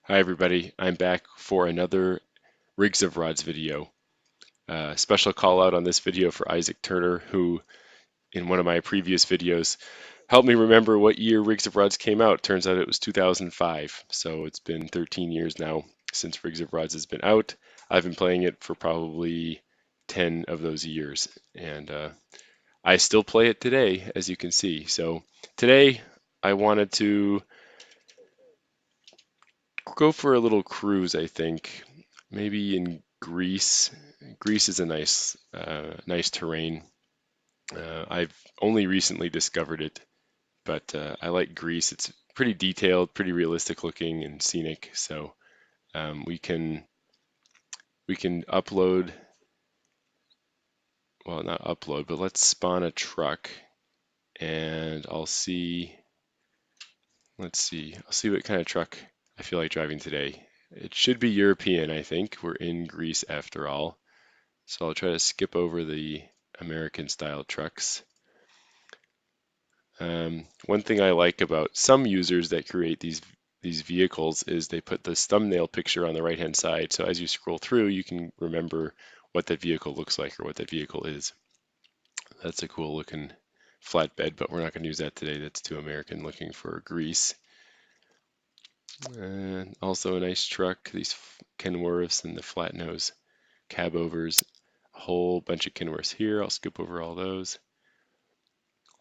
Hi everybody, I'm back for another Rigs of Rods video. Special call out on this video for Isaac Turner, who in one of my previous videos helped me remember what year Rigs of Rods came out. Turns out it was 2005, so it's been 13 years now since Rigs of Rods has been out. I've been playing it for probably 10 of those years, and I still play it today, as you can see. So today I wanted to go for a little cruise, I think. Maybe in Greece. Greece is a nice terrain. I've only recently discovered it, but I like Greece. It's pretty detailed, pretty realistic looking, and scenic. So we can upload, well, not upload, but let's spawn a truck, and I'll see. Let's see. I'll see what kind of truck I feel like driving today. It should be European, I think. We're in Greece after all. So I'll try to skip over the American style trucks. One thing I like about some users that create these vehicles is they put this thumbnail picture on the right hand side. So as you scroll through, you can remember what that vehicle looks like or what that vehicle is. That's a cool looking flatbed, but we're not going to use that today. That's too American looking for Greece. And also a nice truck, these Kenworths and the flat nose cab overs. A whole bunch of Kenworths here. I'll skip over all those.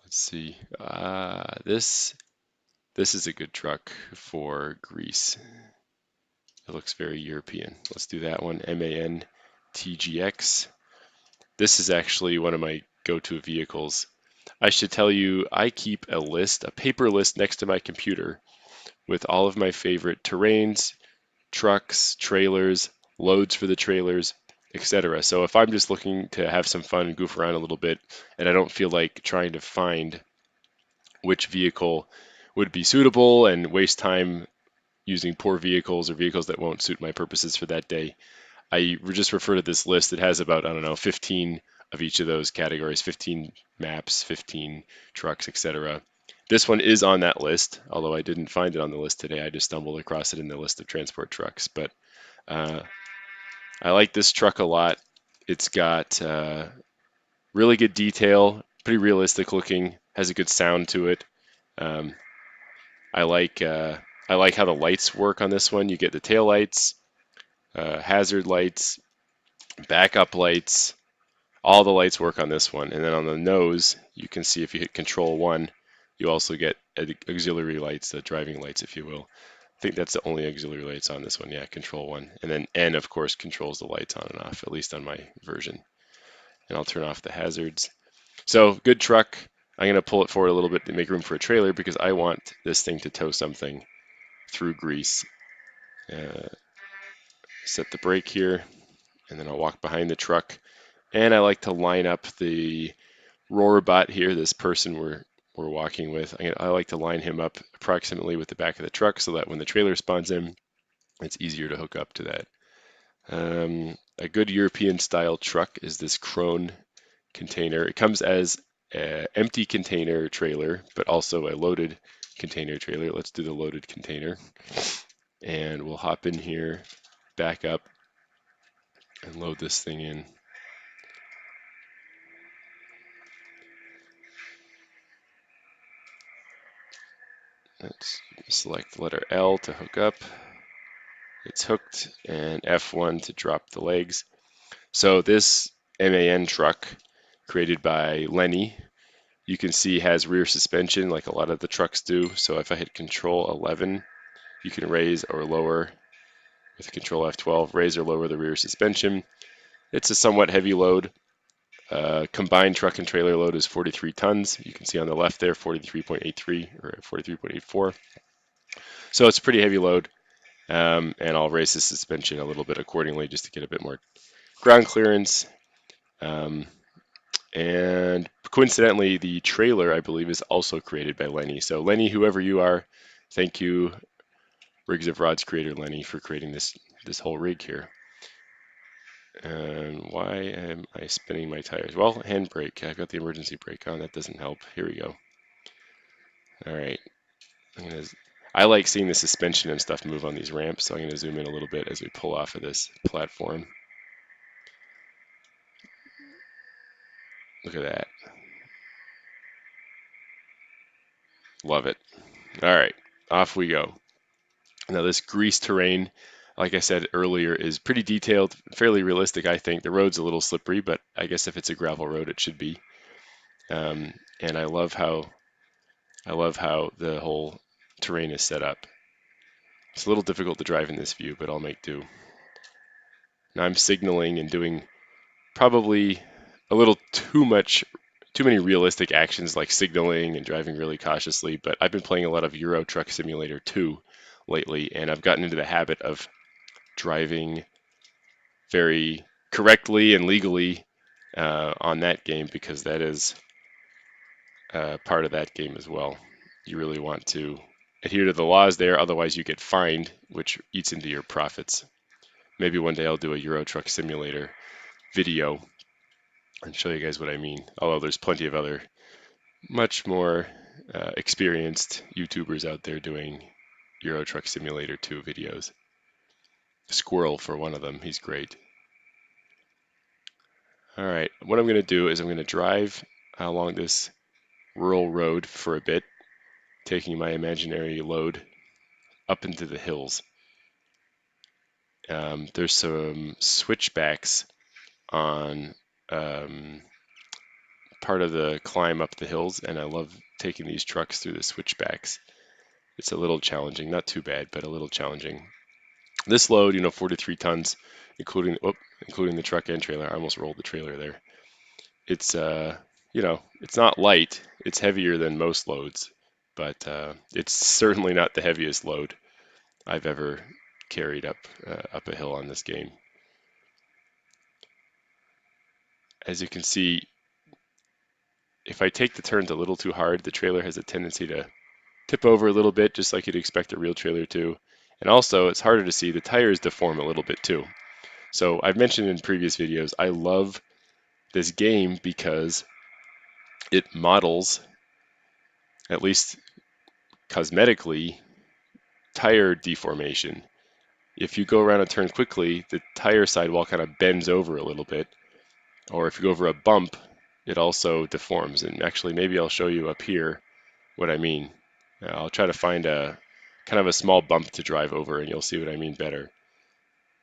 Let's see. This is a good truck for Greece. It looks very European. Let's do that one. MAN TGX. This is actually one of my go-to vehicles. I should tell you, I keep a list, a paper list next to my computer with all of my favorite terrains, trucks, trailers, loads for the trailers, etc. So if I'm just looking to have some fun and goof around a little bit, and I don't feel like trying to find which vehicle would be suitable and waste time using poor vehicles or vehicles that won't suit my purposes for that day, I just refer to this list. It has about, I don't know, 15 of each of those categories, 15 maps, 15 trucks, etc. This one is on that list, although I didn't find it on the list today. I just stumbled across it in the list of transport trucks. But uh, I like this truck a lot. It's got really good detail, pretty realistic looking, has a good sound to it. Um, I like uh, I like how the lights work on this one. You get the tail lights, hazard lights, backup lights. All the lights work on this one. And then on the nose, you can see if you hit Control 1, you also get auxiliary lights, the driving lights, if you will. I think that's the only auxiliary lights on this one. Yeah, Control 1. And then N, of course, controls the lights on and off, at least on my version. And I'll turn off the hazards. So, good truck. I'm going to pull it forward a little bit to make room for a trailer because I want this thing to tow something through Greece. Uh, Set the brake here, and then I'll walk behind the truck. And I like to line up the roar bot here, this person we're walking with. I like to line him up approximately with the back of the truck so that when the trailer spawns in, it's easier to hook up to that. A good European style truck is this Krone container. It comes as an empty container trailer, but also a loaded container trailer. Let's do the loaded container. And we'll hop in here, back up, and load this thing in. Let's select the letter L to hook up. It's hooked, and F1 to drop the legs. So this MAN truck, created by Lenny, you can see has rear suspension like a lot of the trucks do. So if I hit Control 11, you can raise or lower with Control F12, raise or lower the rear suspension. It's a somewhat heavy load. Combined truck and trailer load is 43 tons. You can see on the left there 43.83 or 43.84. So it's a pretty heavy load. And I'll raise the suspension a little bit accordingly just to get a bit more ground clearance. And coincidentally, the trailer, I believe, is also created by Lenny. So Lenny, whoever you are, thank you, Rigs of Rods creator Lenny, for creating this whole rig here. And why am I spinning my tires? Well, handbrake. I've got the emergency brake on. That doesn't help. Here we go. All right. I like seeing the suspension and stuff move on these ramps, so I'm going to zoom in a little bit as we pull off of this platform. Look at that. Love it. All right, off we go. Now this grease terrain, like I said earlier, is pretty detailed, fairly realistic, I think. The road's a little slippery, but I guess if it's a gravel road, it should be. And I love how the whole terrain is set up. It's a little difficult to drive in this view, but I'll make do. Now I'm signaling and doing probably a little too many realistic actions like signaling and driving really cautiously, but I've been playing a lot of Euro Truck Simulator 2 lately, and I've gotten into the habit of driving very correctly and legally on that game, because that is part of that game as well. You really want to adhere to the laws there, otherwise you get fined, which eats into your profits. Maybe one day I'll do a Euro Truck Simulator video and show you guys what I mean. Although there's plenty of other much more experienced YouTubers out there doing Euro Truck Simulator 2 videos. Squirrel for one of them, he's great. All right, what I'm going to do is I'm going to drive along this rural road for a bit, taking my imaginary load up into the hills. There's some switchbacks on part of the climb up the hills, and I love taking these trucks through the switchbacks. It's a little challenging, not too bad, but a little challenging. This load, 43 tons, including the truck and trailer. I almost rolled the trailer there. It's it's not light. It's heavier than most loads, but it's certainly not the heaviest load I've ever carried up a hill on this game. As you can see, if I take the turns a little too hard, the trailer has a tendency to tip over a little bit, just like you'd expect a real trailer to. And also, it's harder to see, the tires deform a little bit too. So I've mentioned in previous videos, I love this game because it models, at least cosmetically, tire deformation. If you go around a turn quickly, the tire sidewall kind of bends over a little bit. Or if you go over a bump, it also deforms. And actually, maybe I'll show you up here what I mean. I'll try to find a kind of a small bump to drive over, and you'll see what I mean better.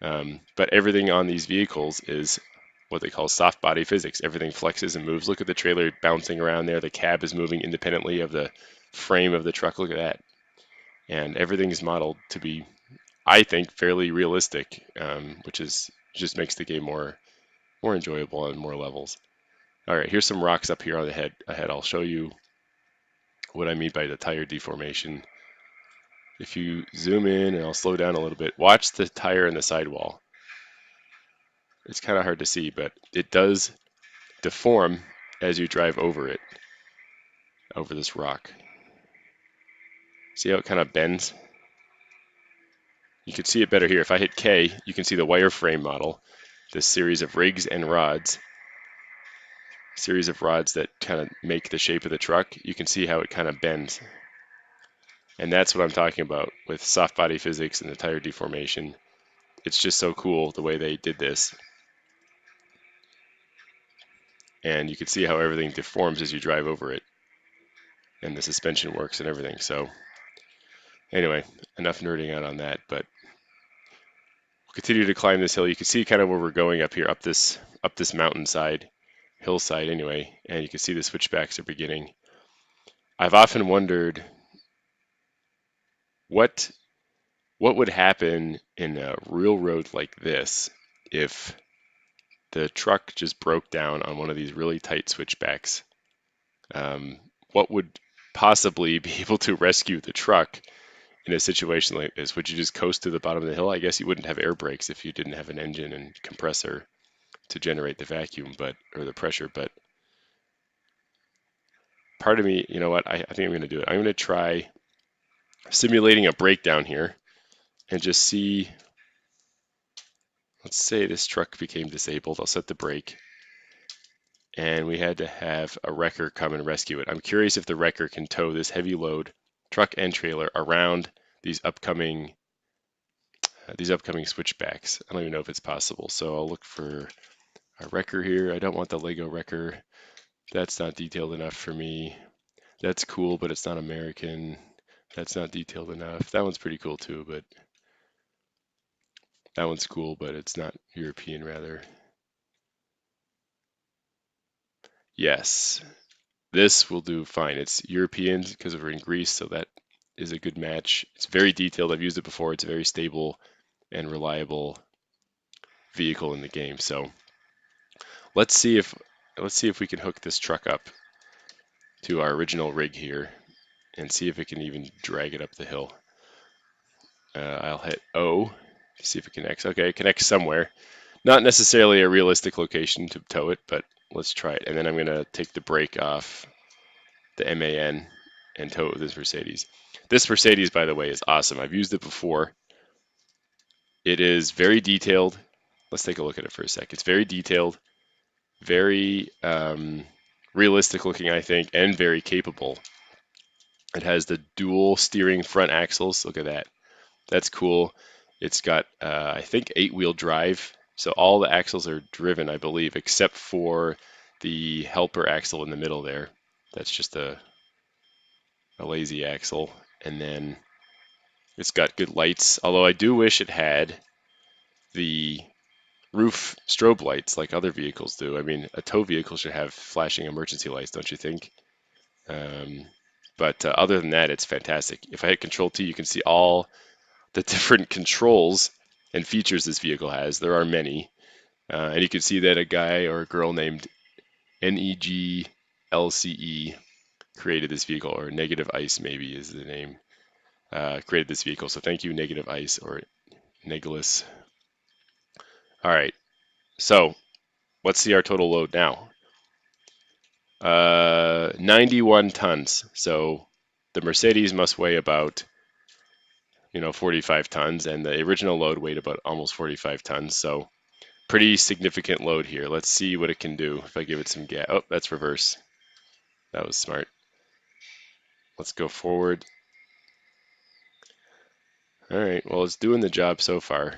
But everything on these vehicles is what they call soft body physics. Everything flexes and moves. Look at the trailer bouncing around there. The cab is moving independently of the frame of the truck. Look at that. And everything's modeled to be, I think, fairly realistic, which just makes the game more enjoyable on more levels. All right, here's some rocks up here on the ahead. I'll show you what I mean by the tire deformation. If you zoom in, and I'll slow down a little bit, watch the tire in the sidewall. It's kind of hard to see, but it does deform as you drive over it, over this rock. See how it kind of bends? You can see it better here. If I hit K, you can see the wireframe model, this series of rigs and rods, series of rods that kind of make the shape of the truck. You can see how it kind of bends. And that's what I'm talking about with soft body physics and the tire deformation. It's just so cool the way they did this. And you can see how everything deforms as you drive over it. And the suspension works and everything. So anyway, enough nerding out on that, but we'll continue to climb this hill. You can see kind of where we're going up here, up this mountainside, hillside anyway, and you can see the switchbacks are beginning. I've often wondered what would happen in a real road like this if the truck just broke down on one of these really tight switchbacks. What would possibly be able to rescue the truck in a situation like this? Would you just coast to the bottom of the hill? I guess you wouldn't have air brakes if you didn't have an engine and compressor to generate the vacuum, or the pressure. But part of me, you know what? I think I'm going to do it. I'm going to try simulating a breakdown here and just see. Let's say this truck became disabled. I'll set the brake. And we had to have a wrecker come and rescue it. I'm curious if the wrecker can tow this heavy load, truck and trailer, around these upcoming switchbacks. I don't even know if it's possible. So I'll look for a wrecker here. I don't want the Lego wrecker. That's not detailed enough for me. That's cool, but it's not American. That's not detailed enough. That one's pretty cool too, but that one's cool, but it's not European rather. Yes, this will do fine. It's European because we're in Greece, so that is a good match. It's very detailed. I've used it before. It's a very stable and reliable vehicle in the game. So let's see if we can hook this truck up to our original rig here and see if it can even drag it up the hill. I'll hit O to see if it connects. Okay, it connects somewhere. Not necessarily a realistic location to tow it, but let's try it. And then I'm going to take the brake off the MAN and tow it with this Mercedes. This Mercedes, by the way, is awesome. I've used it before. It is very detailed. Let's take a look at it for a sec. It's very detailed, very realistic looking, I think, and very capable. It has the dual steering front axles. Look at that. That's cool. It's got, I think, 8-wheel drive. So all the axles are driven, I believe, except for the helper axle in the middle there. That's just a lazy axle. And then it's got good lights, although I do wish it had the roof strobe lights like other vehicles do. I mean, a tow vehicle should have flashing emergency lights, don't you think? But other than that, it's fantastic. If I hit Control T, you can see all the different controls and features this vehicle has. There are many. And you can see that a guy or a girl named NEGLCE created this vehicle, or Negative Ice maybe is the name, created this vehicle. So thank you, Negative Ice or Neglis. All right, so let's see our total load now. 91 tons. So the Mercedes must weigh about 45 tons, and the original load weighed about almost 45 tons. So pretty significant load here. Let's see what it can do if I give it some gas. Oh, that's reverse. That was smart. Let's go forward. All right, well, it's doing the job so far.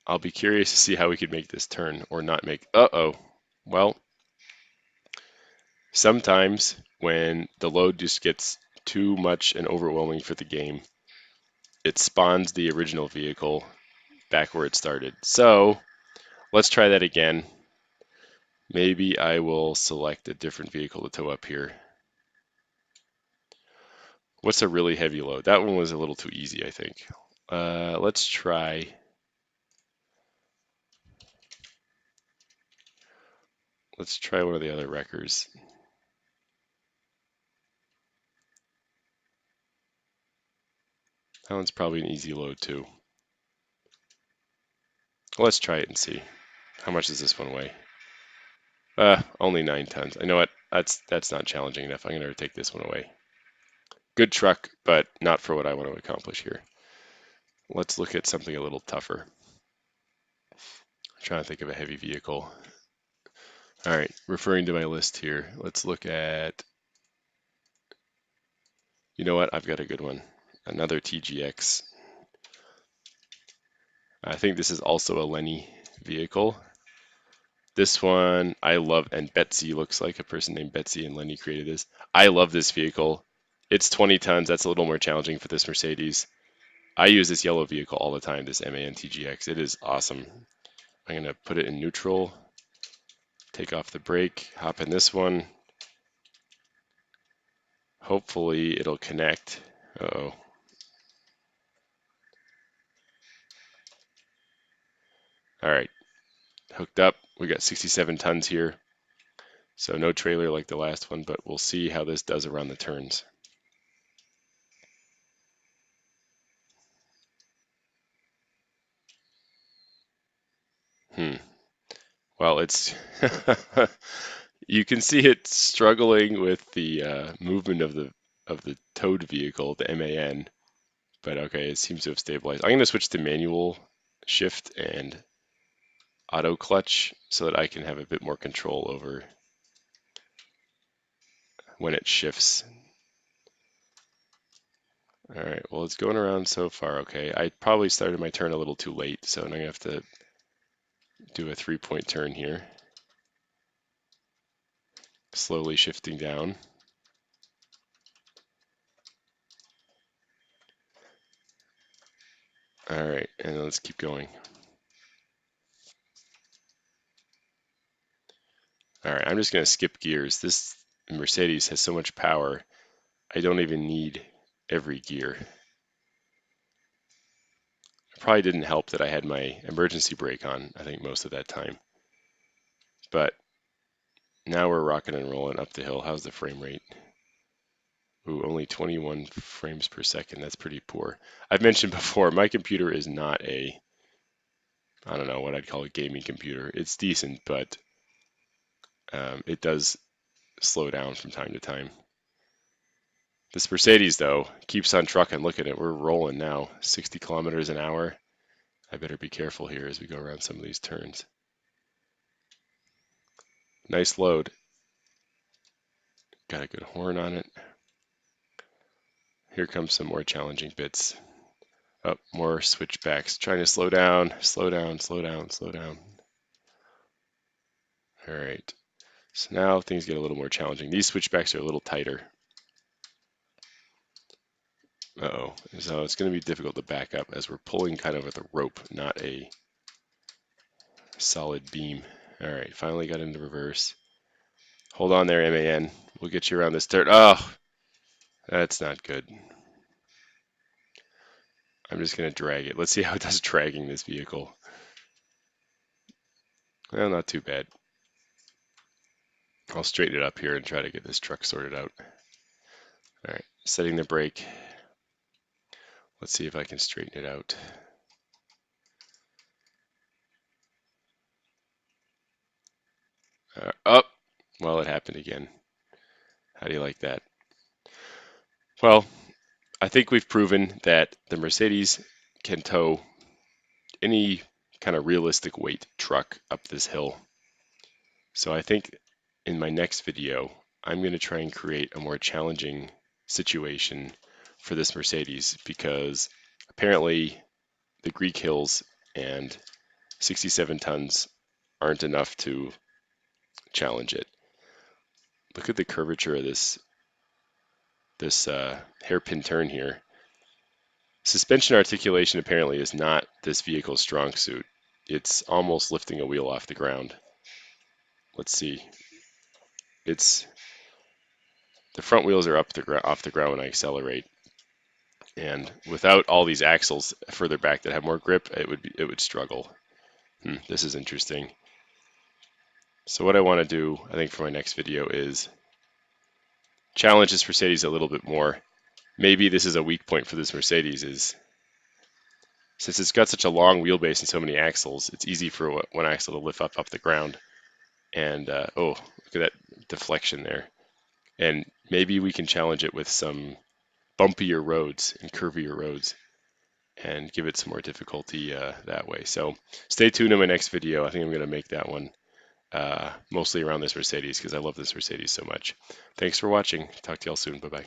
I'll be curious to see how we could make this turn or not make. Uh-oh. Well, sometimes when the load just gets too much and overwhelming for the game, it spawns the original vehicle back where it started. So let's try that again. Maybe I will select a different vehicle to tow up here. What's a really heavy load? That one was a little too easy, I think. Let's try. Let's try one of the other wreckers. That one's probably an easy load too. Let's try it and see. How much does this one weigh? Only 9 tons. I know what? That's not challenging enough. I'm going to take this one away. Good truck, but not for what I want to accomplish here. Let's look at something a little tougher. I'm trying to think of a heavy vehicle. All right, referring to my list here, let's look at, you know what? I've got a good one. Another TGX. I think this is also a Lenny vehicle. This one I love, and Betsy looks like a person named Betsy, and Lenny created this. I love this vehicle. It's 20 tons. That's a little more challenging for this Mercedes. I use this yellow vehicle all the time, this MAN TGX. It is awesome. I'm going to put it in neutral, take off the brake, hop in this one. Hopefully it'll connect. Uh-oh. All right, hooked up. We got 67 tons here. So no trailer like the last one, but we'll see how this does around the turns. Well, it's you can see it struggling with the movement of the towed vehicle, the MAN. But okay, it seems to have stabilized. I'm going to switch to manual shift and auto clutch so that I can have a bit more control over when it shifts. All right, well, it's going around so far okay. I probably started my turn a little too late, so I'm going to have to do a 3-point turn here. Slowly shifting down. All right, and let's keep going. All right, I'm just going to skip gears. This Mercedes has so much power, I don't even need every gear. It probably didn't help that I had my emergency brake on, I think, most of that time. But now we're rocking and rolling up the hill. How's the frame rate? Ooh, only 21 frames per second. That's pretty poor. I've mentioned before, my computer is not a, I don't know what I'd call a gaming computer. It's decent, but it does slow down from time to time. This Mercedes, though, keeps on trucking. Look at it. We're rolling now, 60 kilometers an hour. I better be careful here as we go around some of these turns. Nice load. Got a good horn on it. Here comes some more challenging bits. Oh, more switchbacks. Trying to slow down, slow down, slow down, slow down. All right. So now things get a little more challenging. These switchbacks are a little tighter. Uh-oh. So it's going to be difficult to back up as we're pulling kind of with a rope, not a solid beam. All right, finally got into reverse. Hold on there, MAN. We'll get you around this dirt. Oh, that's not good. I'm just going to drag it. Let's see how it does dragging this vehicle. Well, not too bad. I'll straighten it up here and try to get this truck sorted out. All right, setting the brake. Let's see if I can straighten it out. Oh, well, it happened again. How do you like that? Well, I think we've proven that the Mercedes can tow any kind of realistic weight truck up this hill. So I think in my next video, I'm going to try and create a more challenging situation for this Mercedes because apparently the Greek hills and 67 tons aren't enough to challenge it. Look at the curvature of this hairpin turn here. Suspension articulation apparently is not this vehicle's strong suit. It's almost lifting a wheel off the ground. Let's see. It's the front wheels are off the ground when I accelerate, and without all these axles further back that have more grip, it would struggle. This is interesting. So what I want to do, I think, for my next video is challenge this Mercedes a little bit more. Maybe this is a weak point for this Mercedes is since it's got such a long wheelbase and so many axles, it's easy for one axle to lift up off the ground. And oh, look at that deflection there. And maybe we can challenge it with some bumpier roads and curvier roads and give it some more difficulty that way. So stay tuned in my next video. I think I'm going to make that one mostly around this Mercedes because I love this Mercedes so much. Thanks for watching. Talk to y'all soon. Bye-bye.